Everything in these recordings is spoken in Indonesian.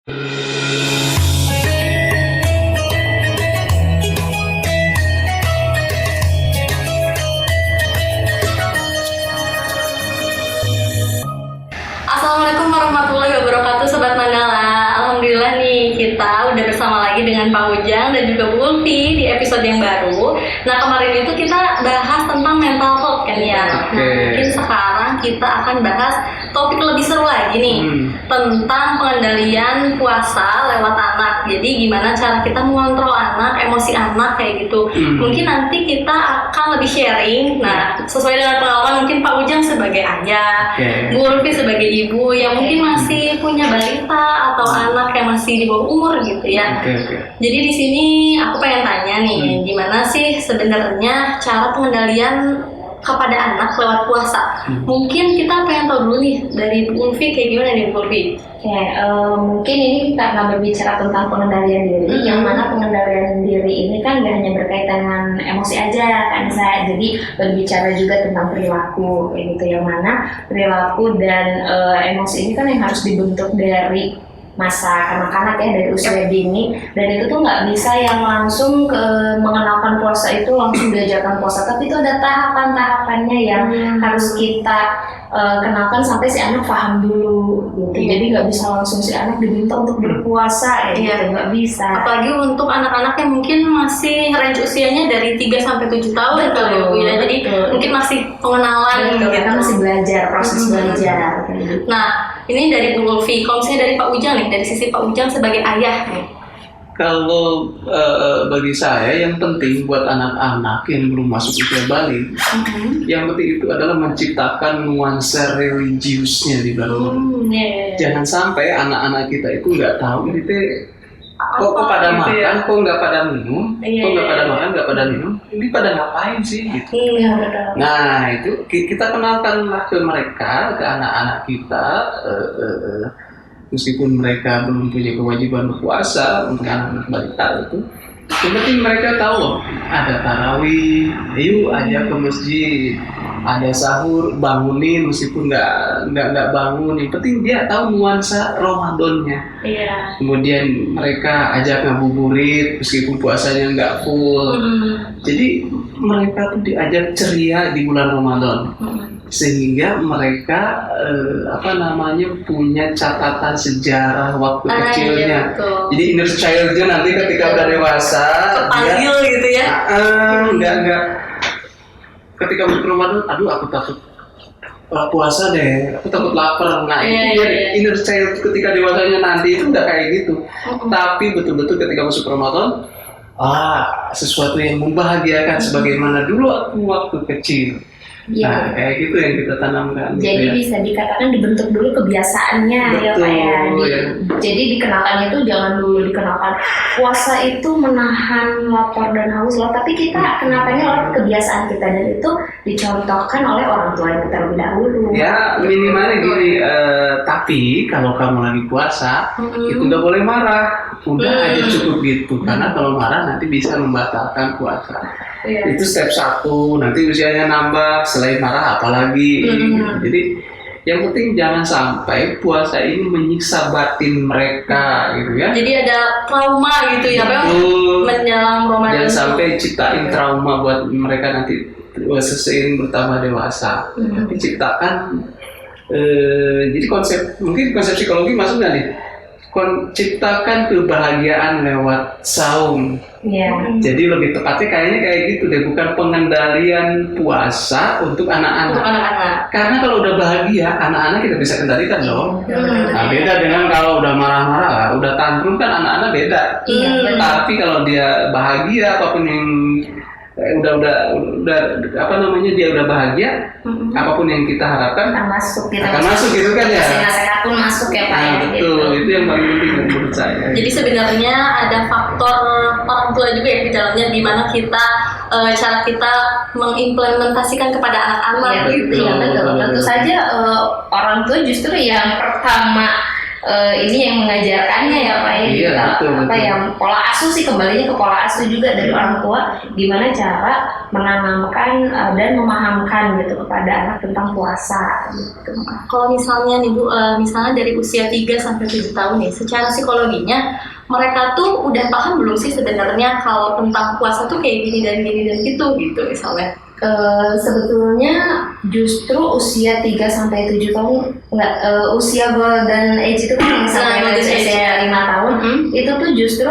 Assalamualaikum warahmatullahi wabarakatuh Sobat Mandala. Alhamdulillah nih kita udah bersama lagi dengan Pak Ujang dan juga Bu Ulfi di episode yang baru. Nah kemarin itu kita bahas tentang mental health kan ya. Nah mungkin sekarang kita akan bahas topik lebih seru lagi nih tentang pengendalian puasa lewat anak. Jadi gimana cara kita mengontrol anak, emosi anak kayak gitu. Mungkin nanti kita akan lebih sharing. Nah sesuai dengan pengalaman mungkin Pak Ujang sebagai ayah, Bu Ulfi sebagai ibu yang mungkin masih punya balita atau anak yang masih di bawah umur gitu ya. Jadi di sini aku pengen tanya nih, gimana sih sebenarnya cara pengendalian kepada anak lewat puasa? Mungkin kita pengen tahu dulu nih dari Bu Ulfi, kayak gimana nih Bu Ulfi? Mungkin ini karena berbicara tentang pengendalian diri, yang mana pengendalian diri ini kan gak hanya berkaitan dengan emosi aja kan, jadi berbicara juga tentang perilaku kayak gitu, yang mana perilaku dan emosi ini kan yang harus dibentuk dari masa kanak-kanak ya, dari usia dini, dan itu tuh nggak bisa yang langsung mengenalkan puasa itu langsung diajarkan puasa, tapi itu ada tahapan-tahapannya yang harus kita kenalkan sampai si anak paham dulu gitu. Jadi nggak bisa langsung si anak diminta untuk berpuasa gitu, nggak bisa. Apalagi untuk anak-anak yang mungkin masih range usianya dari 3 sampai 7 tahun kali ya Bu ya. Jadi mungkin masih pengenalan gitu. Kita masih belajar, proses belajar. Nah, ini dari Bu Ulfi. Kalau misalnya dari Pak Ujang nih, dari sisi Pak Ujang sebagai ayah nih. Kalau bagi saya yang penting buat anak-anak yang belum masuk usia balik, yang penting itu adalah menciptakan nuansa religiusnya di dalam. Jangan sampai anak-anak kita itu nggak tahu ini teh kok pada gitu makan, kok nggak pada minum, kok nggak pada makan, nggak pada minum, ini pada ngapain sih gitu. Nah itu kita kenalkanlah ke mereka, ke anak-anak kita. Meskipun mereka belum punya kewajiban berpuasa untuk anak-anak balita itu, yang penting mereka tahu loh, ada tarawih, ayo ajak ke masjid, ada sahur, bangunin meskipun nggak bangun, yang penting dia tahu nuansa Ramadannya. Kemudian mereka ajak ngabuburit meskipun puasanya nggak full. Jadi mereka tuh diajak ceria di bulan Ramadan. Sehingga mereka punya catatan sejarah waktu kecilnya. Jadi inner childnya nanti ketika udah dewasa kepanggil gitu ya. Enggak. Ketika masuk Ramadan, aduh aku takut puasa deh, aku takut lapar. Nah itu inner child ketika dewasanya nanti itu udah kayak gitu. Tapi betul-betul ketika masuk Ramadan, sesuatu yang membahagiakan sebagaimana dulu waktu kecil. Nah, kayak gitu yang kita tanamkan. Jadi bisa dikatakan dibentuk dulu kebiasaannya. Betul, ya Pak ya. Jadi dikenalkannya itu jangan dulu dikenalkan puasa itu menahan lapar dan haus loh, tapi kita kenalkannya lewat kebiasaan kita, dan itu dicontohkan oleh orang tua yang terlebih dahulu. Ya minimalnya gini, tapi kalau kamu lagi puasa itu nggak boleh marah, udah aja cukup gitu, karena kalau marah nanti bisa membatalkan puasa. Itu step 1, nanti usianya nambah, selain marah apalagi. Jadi yang penting jangan sampai puasa ini menyiksa batin mereka gitu ya. Jadi ada trauma gitu ya, menjelang Ramadan. Jangan sampai ciptain trauma buat mereka nanti seiring bertambah dewasa. Tapi ciptakan jadi mungkin konsep psikologi masuk nggak nih? Ciptakan kebahagiaan lewat saum. Jadi lebih tepatnya kayaknya kayak gitu deh, bukan pengendalian puasa untuk anak-anak. Karena kalau udah bahagia, anak-anak kita bisa kendalikan dong. Nah beda dengan kalau udah marah-marah, udah tantrum kan anak-anak beda. Tapi kalau dia bahagia, apapun yang dia udah bahagia, apapun yang kita harapkan akan masuk gitu kan ya. Sehat pun masuk ya Pak. Betul, itu yang paling penting menurut saya. Jadi sebenarnya ada faktor orang tua juga ya di dalamnya, di mana kita cara kita mengimplementasikan kepada anak-anak gitu. Betul. Tentu saja orang tua justru yang pertama ini yang mengajarkannya ya Pak ya. Iya, betul. Yang pola asuh sih, kembalinya ke pola asuh juga dari orang tua, gimana cara menanamkan dan memahamkan gitu kepada anak tentang puasa gitu. Kalau misalnya nih Bu, misalnya dari usia 3 sampai 7 tahun nih, secara psikologinya mereka tuh udah paham belum sih sebenarnya kalau tentang puasa tuh kayak gini dan gitu misalnya? Sebetulnya justru usia 3 sampai 7 tahun usia golden age itu kan yang sampai usia 5 tahun itu tuh justru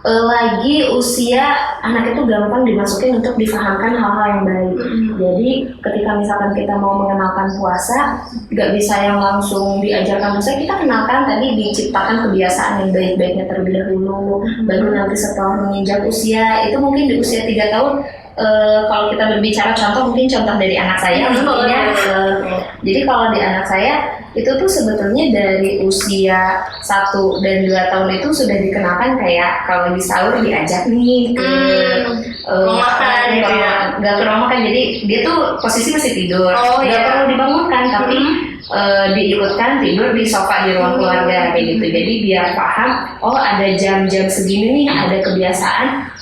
lagi usia anak itu gampang dimasukin untuk difahamkan hal-hal yang baik. Jadi ketika misalkan kita mau mengenalkan puasa, nggak bisa yang langsung diajarkan puasa, kita kenalkan tadi diciptakan kebiasaan yang baik-baiknya terlebih dahulu, baru nanti setelah menginjak usia, itu mungkin di usia 3 tahun, kalau kita berbicara contoh dari anak saya, jadi kalau di anak saya itu tuh sebetulnya dari usia 1 dan 2 tahun itu sudah dikenalkan kayak kalau di sahur diajak nih ke nggak ke rumah makan, jadi dia tuh posisi masih tidur, nggak perlu dibangunkan tapi diikutkan tidur di sofa di ruang keluarga kayak gitu. Jadi biar paham, oh ada jam-jam segini nih, ada kebiasaan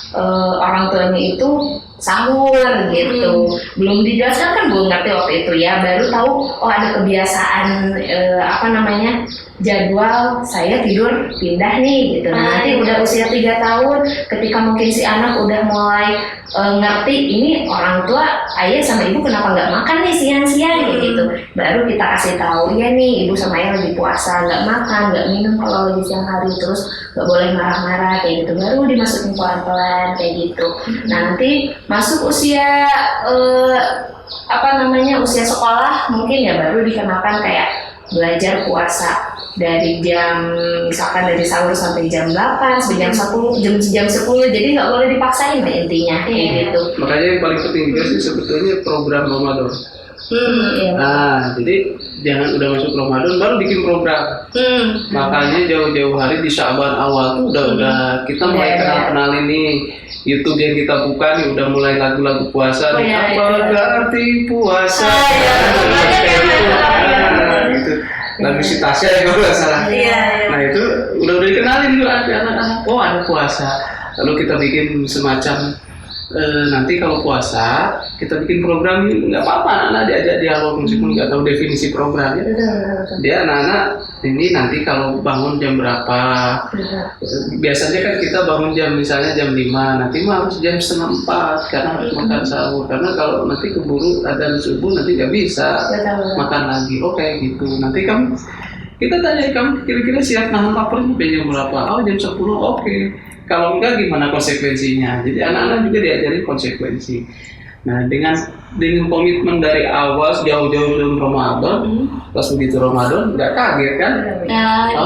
orang tuanya itu sahur gitu. Belum dijelaskan kan belum ngerti waktu itu ya, baru tahu oh ada kebiasaan jadwal saya tidur pindah nih gitu. Nah, nanti udah usia 3 tahun ketika mungkin si anak udah mulai ngerti ini orang tua ayah sama ibu kenapa nggak makan nih siang-siang gitu, baru kita kasih tahu ya nih ibu sama ayah lagi puasa, nggak makan nggak minum kalau lagi siang hari, terus nggak boleh marah-marah kayak gitu, baru dimasukin pelan-pelan kayak gitu. Nah nanti masuk usia usia sekolah mungkin ya baru dikenalkan kayak belajar puasa dari misalkan dari sahur sampai jam 8 sampai jam 10, jadi nggak boleh dipaksain intinya kayak gitu. Makanya yang paling penting juga sih sebetulnya program Ramadan. Nah, jadi jangan udah masuk Ramadan baru bikin program. Makanya jauh-jauh hari di Sya'ban awal tuh udah kita mulai kenalin nih YouTube yang kita buka nih, udah mulai lagu-lagu puasa. Apa arti puasa? Gitu. Lagu si Tasya ya kalau nggak salah. Nah itu udah dikenalin tuh anak-anak. Oh ada puasa. Lalu kita bikin semacam nanti kalau puasa kita bikin program, nggak apa-apa anak-anak diajak dialog meskipun nggak tahu definisi programnya. Dia anak-anak ini nanti kalau bangun jam berapa, biasanya kan kita bangun misalnya jam 5, nanti mah harus jam 3:30 karena harus makan sahur, karena kalau nanti keburu adzan subuh nanti nggak bisa makan lagi. Kayak gitu. Nanti kita tanya kamu kira-kira siap nahan lapar jam berapa? Jam 10. Oke. Kalau enggak gimana konsekuensinya? Jadi anak-anak juga diajarin konsekuensi. Nah dengan komitmen dari awal jauh-jauh sebelum Ramadan, pas begitu Ramadan nggak kaget kan?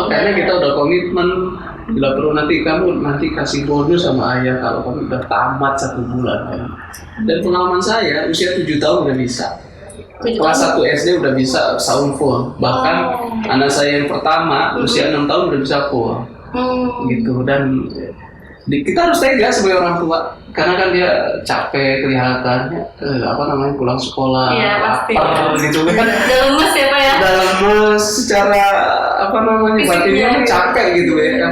Karena kita udah komitmen. Bila perlu nanti kamu kasih bonus sama ayah kalau kamu udah tamat 1 bulan kan. Dan pengalaman saya usia 7 tahun udah bisa. Kelas 1 SD udah bisa sahur full. Bahkan anak saya yang pertama usia 6 tahun udah bisa full. Gitu. Dan kita harus tega sebagai orang tua karena kan dia capek kelihatannya pulang sekolah lapar gitu kan, udah lemes ya Pak ya, udah lemes secara batinnya capek gitu ya,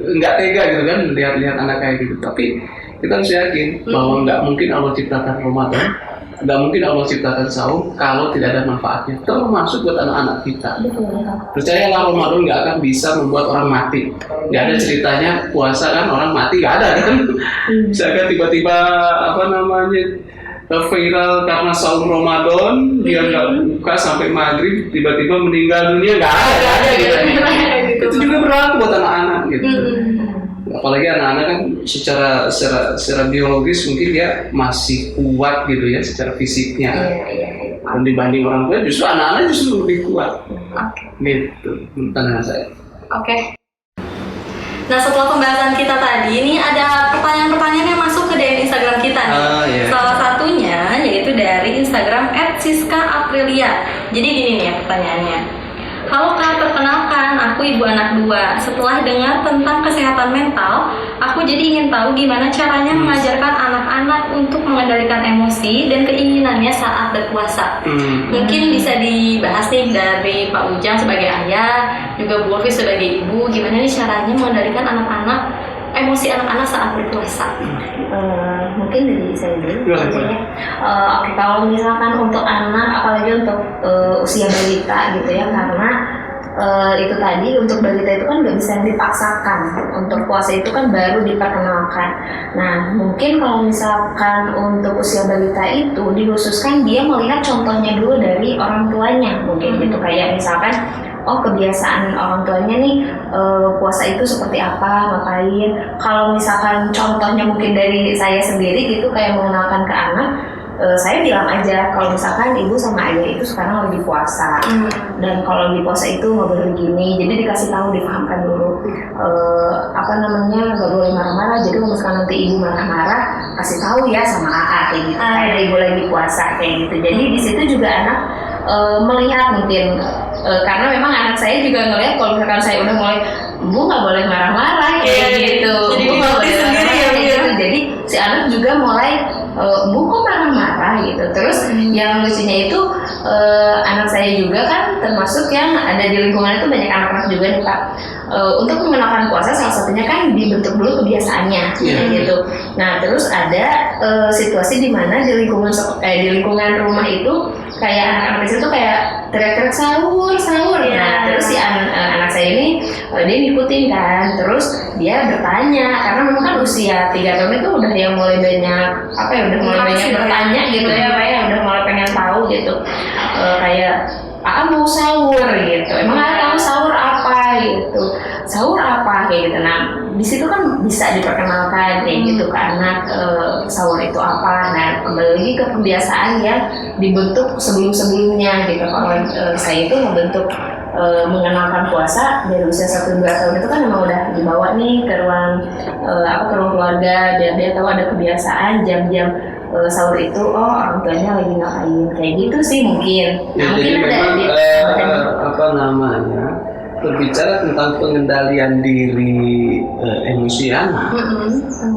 nggak tega gitu kan lihat anak kayak gitu. Tapi kita harus yakin bahwa nggak mungkin Allah ciptakan Ramadan, nggak mungkin Allah ciptakan sahur kalau tidak ada manfaatnya, termasuk buat anak-anak kita. Percayalah Ramadan nggak akan bisa membuat orang mati. Nggak ada ceritanya puasa kan orang mati, nggak ada kan. Misalkan tiba-tiba viral karena sahur Ramadan, dia nggak buka sampai maghrib, tiba-tiba meninggal dunia, nggak ada gitu. Itu juga berlaku buat anak-anak gitu. Apalagi anak-anak kan secara biologis mungkin dia masih kuat gitu ya secara fisiknya. Dan dibanding orang tua justru anak-anak justru lebih kuat. Gitu pandangan saya. Nah setelah pembahasan kita tadi ini ada pertanyaan-pertanyaan yang masuk ke DM Instagram kita nih. Salah satunya yaitu dari Instagram @siskaaprilia. Jadi gini nih ya pertanyaannya. Halo Kak, perkenalkan aku ibu anak 2. Setelah dengar tentang kesehatan mental, aku jadi ingin tahu gimana caranya mengajarkan anak-anak untuk mengendalikan emosi dan keinginannya saat berpuasa. Mungkin bisa dibahas nih dari Pak Ujang sebagai ayah, juga Bu Ulfi sebagai ibu, gimana nih caranya mengendalikan anak-anak, emosi anak-anak saat berpuasa. Mungkin dari saya dulu Boleh, aja boleh. ya. Oke, kalau misalkan untuk anak, apalagi untuk usia balita gitu ya, karena itu tadi untuk balita itu kan nggak bisa dipaksakan, untuk puasa itu kan baru diperkenalkan. Nah, mungkin kalau misalkan untuk usia balita itu dikhususkan dia melihat contohnya dulu dari orang tuanya, mungkin gitu, kayak misalkan kebiasaan orang tuanya nih puasa itu seperti apa, ngapain. Kalau misalkan contohnya mungkin dari saya sendiri gitu, kayak mengenalkan ke anak, saya bilang aja kalau misalkan ibu sama ayah itu sekarang lagi puasa, dan kalau di puasa itu nggak boleh begini, jadi dikasih tahu, dipahamkan dulu nggak boleh marah-marah. Jadi kalau misalkan nanti ibu marah-marah, kasih tahu ya sama AA kayak gitu, kayak ibu lagi puasa kayak gitu. Jadi di situ juga anak melihat mungkin karena memang anak saya juga ngelihat kalau misalkan saya udah mulai, bu nggak boleh marah-marah kayak gitu, Jadi bu nggak boleh sendiri marah-marah ya, kayak Bu. gitu. Jadi si anak juga mulai, bu kok marah-marah gitu. Terus yang lucunya itu anak saya juga kan termasuk yang ada di lingkungan itu banyak anak-anak juga nih Pak. Untuk mengenalkan puasa salah satunya kan dibentuk dulu kebiasaannya gitu. Nah terus ada situasi di mana di lingkungan rumah itu kayak anak-anak kecil tuh kayak teriak-teriak sahur. Nah terus si anak saya ini dia ngikutin kan, terus dia bertanya karena memang kan usia 3 tahun itu udah yang mulai banyak udah mulai banyak bertanya gitu ya Pak ya, udah mulai pengen tahu gitu, kayak mau sahur gitu, emang tahu sahur apa gitu, sahur apa kayak gitu. Nah di situ kan bisa diperkenalkan kayak gitu ke anak, sahur itu apa. Nah kembali lagi ke kebiasaan yang dibentuk sebelum-sebelumnya gitu. Kalau saya itu membentuk mengenalkan puasa dari usia 1-2 tahun itu kan memang udah dibawa nih ke ruang keluarga, biar dia tahu ada kebiasaan jam-jam sahur itu, orang tuanya lagi ngapain kayak gitu sih mungkin. Ya, Nah, jadi mungkin memang berbicara tentang pengendalian diri emosi anak,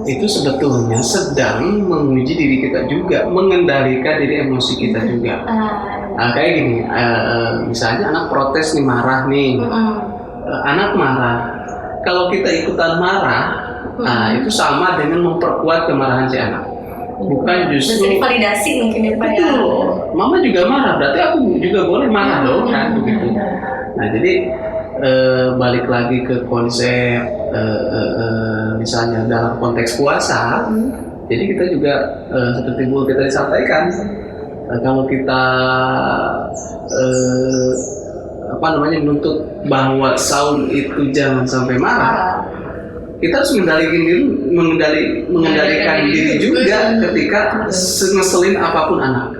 itu sebetulnya sedang menguji diri kita juga, mengendalikan diri emosi kita juga. Nah, kayak gini, misalnya anak protes nih, marah nih, anak marah. Kalau kita ikutan marah, itu sama dengan memperkuat kemarahan si anak. Bukan justru jadi validasi mungkin ya Pak ya. betul, mama juga marah, berarti aku juga boleh marah loh kan begitu. Nah jadi balik lagi ke konsep misalnya dalam konteks puasa, jadi kita juga seperti Bu kita disampaikan, kalau kita menuntut bahwa sahur itu jangan sampai marah, kita harus mengendalikan diri juga ketika ngeselin apapun anak.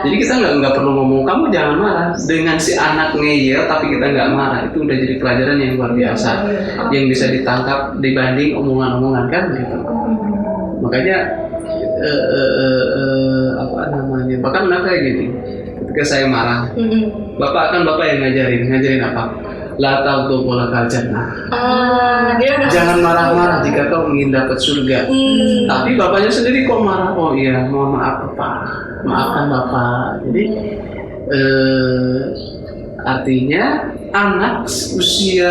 Jadi kita nggak perlu ngomong kamu jangan marah, dengan si anak ngeyel tapi kita nggak marah, itu udah jadi pelajaran yang luar biasa, yang bisa ditangkap dibanding omongan-omongan kan gitu. Makanya bahkan anak kayak gini, ketika saya marah, bapak yang ngajarin apa? La taghdab wa la tajannah. Jangan marah-marah jika kau ingin dapat surga. Tapi bapaknya sendiri kok marah? Oh iya, mohon maaf Bapak, maafkan Bapak. Jadi artinya anak usia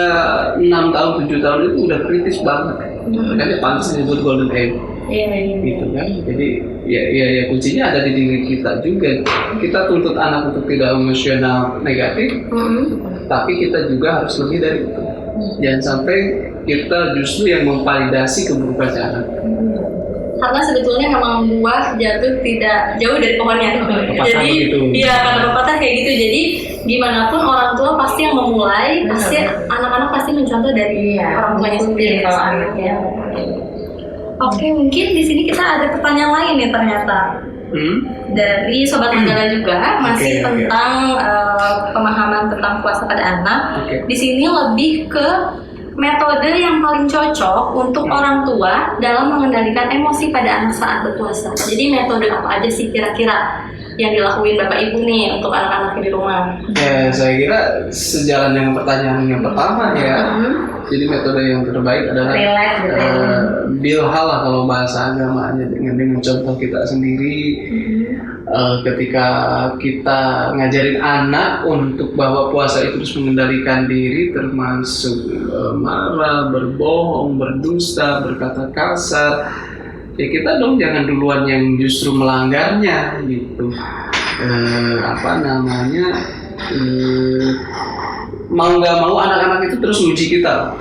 6 tahun, 7 tahun itu udah kritis banget. Makanya pantas disebut golden age. Gitu kan. Jadi ya kuncinya ada di diri kita juga. Kita tuntut anak untuk tidak emosional negatif, tapi kita juga harus lebih dari itu. Jangan sampai kita justru yang memvalidasi keburukan si anak. Karena sebetulnya memang buah jatuh tidak jauh dari pohonnya. Jadi iya, karena pepatah kayak gitu. Jadi gimana pun orang tua pasti yang memulai, pasti anak-anak pasti mencontoh dari orang tuanya sendiri. Kalau anaknya. Oke, mungkin di sini kita ada pertanyaan lain nih ternyata. Dari Sobat Mandala juga masih tentang pemahaman tentang puasa pada anak. Di sini lebih ke metode yang paling cocok untuk orang tua dalam mengendalikan emosi pada anak saat berpuasa. Jadi metode apa aja sih kira-kira? yang dilakuin Bapak Ibu nih untuk anak-anak di rumah? Ya, saya kira sejalan dengan pertanyaan yang pertama ya. Jadi metode yang terbaik adalah Relax gitu ya. bilhal lah kalau bahasa agamanya, dengan contoh kita sendiri. Ketika kita ngajarin anak untuk bahwa puasa itu terus mengendalikan diri, termasuk marah, berbohong, berdusta, berkata kasar, ya kita dong jangan duluan yang justru melanggarnya gitu. Mau nggak mau anak-anak itu terus uji kita.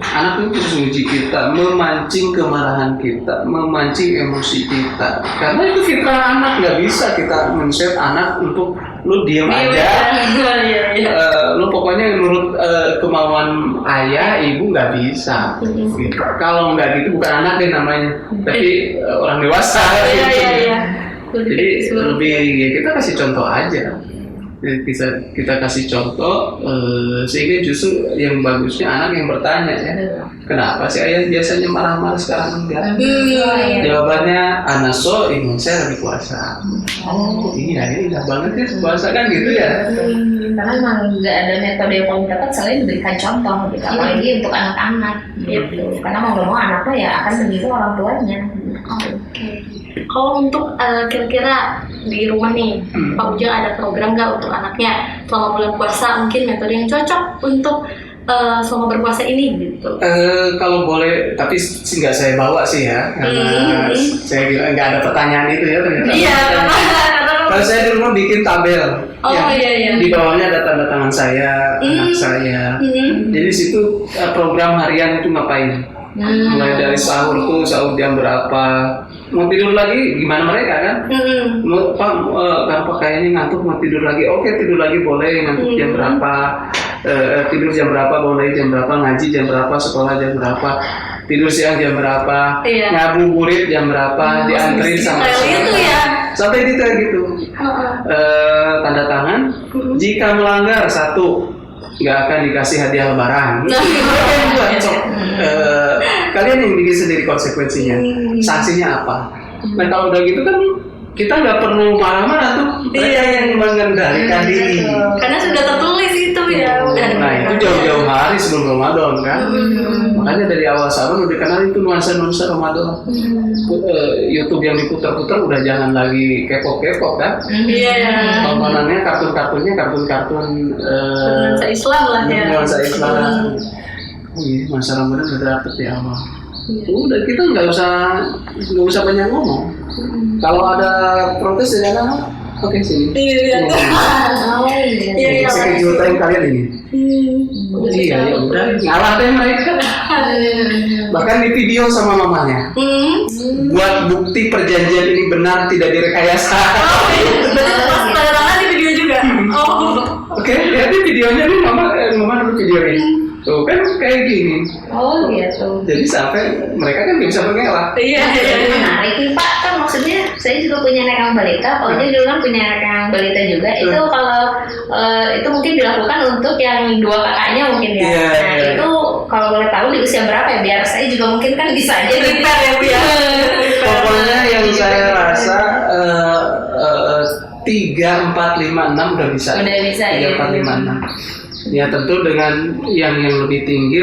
Anak itu terus uji kita, memancing kemarahan kita, memancing emosi kita. Karena itu fitrah anak, nggak bisa kita men-set anak untuk lu diam aja. Lu pokoknya nurut kemauan ayah, ibu, nggak bisa. Gitu. Kalau nggak gitu bukan anak deh namanya, tapi orang dewasa. Jadi lebih ya kita kasih contoh aja. Kita kasih contoh sehingga justru yang bagusnya anak yang bertanya ya, kenapa sih ayah biasanya marah-marah sekarang enggak? Jawabannya anaso ingin saya lebih puasa. Oh iya ini indah banget ya puasa kan gitu ya. Karena memang nggak ada metode yang paling tepat selain memberikan contoh gitu, apalagi untuk anak-anak gitu. Karena mau nggak mau anaknya ya akan meniru orang tuanya. Kalau untuk kira-kira di rumah nih, Pak Ujang ada program nggak untuk anaknya selama bulan puasa, mungkin metode yang cocok untuk selama berpuasa ini gitu? Kalau boleh, tapi nggak saya bawa sih ya, karena saya bilang nggak ada pertanyaan itu ya ternyata. Iya. Kalau saya di rumah bikin tabel, di bawahnya ada tanda tangan saya, anak saya. Jadi situ program harian itu ngapain? Mulai dari sahur tuh, sahur jam berapa, mau tidur lagi gimana mereka kan? Pak kayaknya ngantuk mau tidur lagi, oke tidur lagi boleh, ngantuk jam berapa, tidur jam berapa, boleh jam berapa, ngaji jam berapa, sekolah jam berapa, tidur siang jam berapa, ngabuburit jam berapa, dianterin sama itu ya. Sampai detail gitu. Tanda tangan, jika melanggar satu nggak akan dikasih hadiah lebaran. Kalian yang bikin sendiri konsekuensinya, sanksinya apa. Nah kalau udah gitu kan kita nggak perlu marah-marah tuh, mereka yang mengendalikan diri. Karena sudah tertulis itu ya. Nah itu jauh-jauh hari sebelum Ramadan kan. Makanya dari awal Saban udah kenal itu nuansa-nuansa Ramadan. YouTube yang diputar-putar udah jangan lagi kepo-kepo kan. Tontonannya kartun-kartunnya kartun-kartun nuansa Islam lah ya. Nuansa Islam. Oh iya, masa Ramadan udah dapet di awal. Udah kita nggak usah banyak ngomong. Kalau ada protes dari anak, oke sini. Schedule time kalian ini. Iya ya udah ngalah deh mereka. Bahkan di video sama mamanya. Buat bukti perjanjian ini benar tidak direkayasa. Tanda tangan di video juga. Oke, lihat di videonya nih mama dulu video ini. Tuh kan kayak gini. Oh gitu. Jadi sampai mereka kan bisa mengelak. Iya. Menarik nih Pak, kan maksudnya saya juga punya anak yang balita, Pak Ujang juga kan punya anak yang balita juga. Itu kalau itu mungkin dilakukan untuk yang dua kakaknya mungkin ya. Nah itu kalau boleh tahu di usia berapa ya? Biar saya juga mungkin kan bisa aja prepare ya Bu ya. Pokoknya yang saya rasa 3, 4, 5, 6 udah bisa. Udah bisa 3, ya. 4, 5, 6. Ya tentu dengan yang lebih tinggi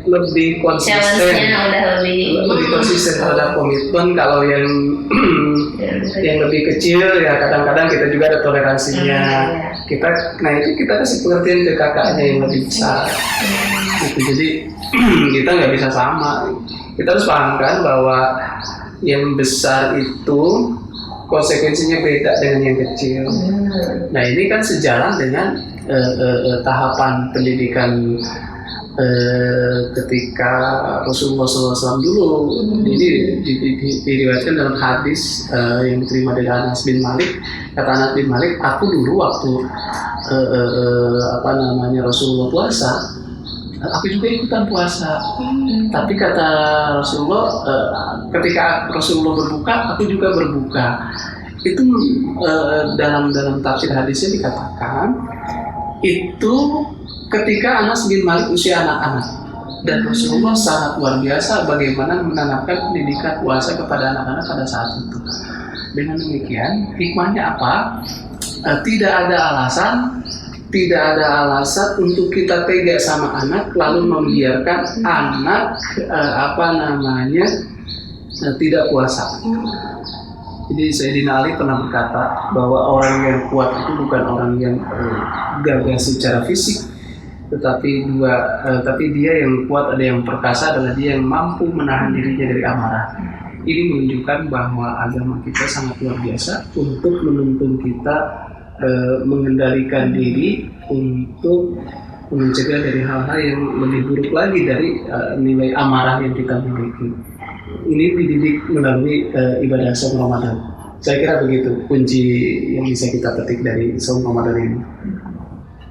lebih konsisten. Challenge-nya udah lebih konsisten terhadap komitmen. Kalau yang lebih kecil ya kadang-kadang kita juga ada toleransinya. Nah itu kita kasih pengertian ke kakaknya yang lebih besar. Gitu. Jadi kita nggak bisa sama. Kita harus pahamkan bahwa yang besar itu konsekuensinya beda dengan yang kecil. Nah ini kan sejalan dengan tahapan pendidikan ketika Rasulullah SAW dulu. Jadi diriwayatkan dalam hadis yang diterima dari Anas bin Malik. Kata Anas bin Malik, aku dulu waktu Rasulullah puasa, aku juga ikutan puasa. Tapi kata Rasulullah, ketika Rasulullah berbuka, aku juga berbuka. Itu dalam tafsir hadisnya dikatakan itu ketika Anas bin Malik usia anak-anak, dan Rasulullah sangat luar biasa bagaimana menanamkan pendidikan puasa kepada anak-anak pada saat itu. Dengan demikian, hikmahnya apa? Tidak ada alasan untuk kita tega sama anak lalu membiarkan anak tidak puasa. Jadi Sayyidina Ali pernah berkata bahwa orang yang kuat itu bukan orang yang gagah secara fisik, tetapi dia yang kuat, ada yang perkasa adalah dia yang mampu menahan dirinya dari amarah. Ini menunjukkan bahwa agama kita sangat luar biasa untuk menuntun kita mengendalikan diri untuk mencegah dari hal-hal yang lebih buruk lagi dari nilai amarah yang kita miliki. Ini dididik melalui ibadah saum Ramadan. Saya kira begitu kunci yang bisa kita petik dari saum Ramadan ini.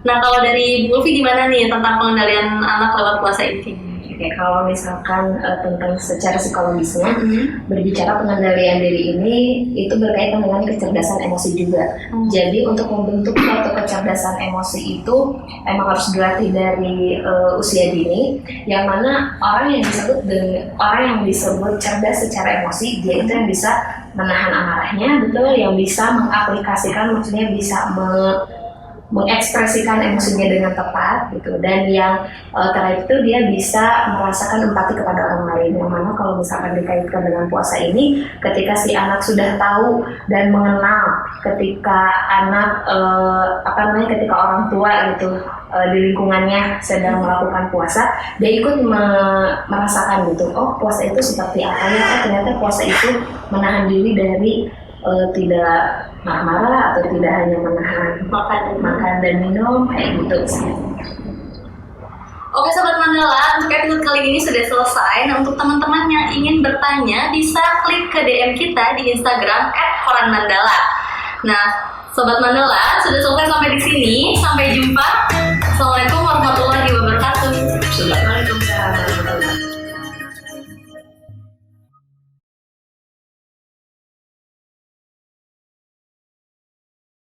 Nah, kalau dari Bu Ulfi gimana nih tentang pengendalian anak lewat puasa ini? Oke, kalau misalkan tentang secara psikologisnya, berbicara pengendalian diri ini itu berkaitan dengan kecerdasan emosi juga. Jadi untuk membentuk suatu kecerdasan emosi itu emang harus dilatih dari usia dini. Yang mana orang yang disebut cerdas secara emosi, dia itu yang bisa menahan amarahnya, betul, yang bisa mengaplikasikan, maksudnya bisa mengekspresikan emosinya dengan tepat gitu, dan yang terakhir itu dia bisa merasakan empati kepada orang lain. Yang mana kalau misalkan dikaitkan dengan puasa ini, ketika si anak sudah tahu dan mengenal ketika anak ketika orang tua gitu di lingkungannya sedang melakukan puasa, dia ikut merasakan gitu, oh puasa itu seperti apa ya, ternyata puasa itu menahan diri dari tidak marah-marah atau tidak hanya menahan makan dan minum kayak gitu. Oke Sobat Mandala, untuk episode kali ini sudah selesai. Nah, untuk teman-teman yang ingin bertanya bisa klik ke DM kita di Instagram @koranmandala. Nah, Sobat Mandala sudah selesai sampai di sini. Sampai jumpa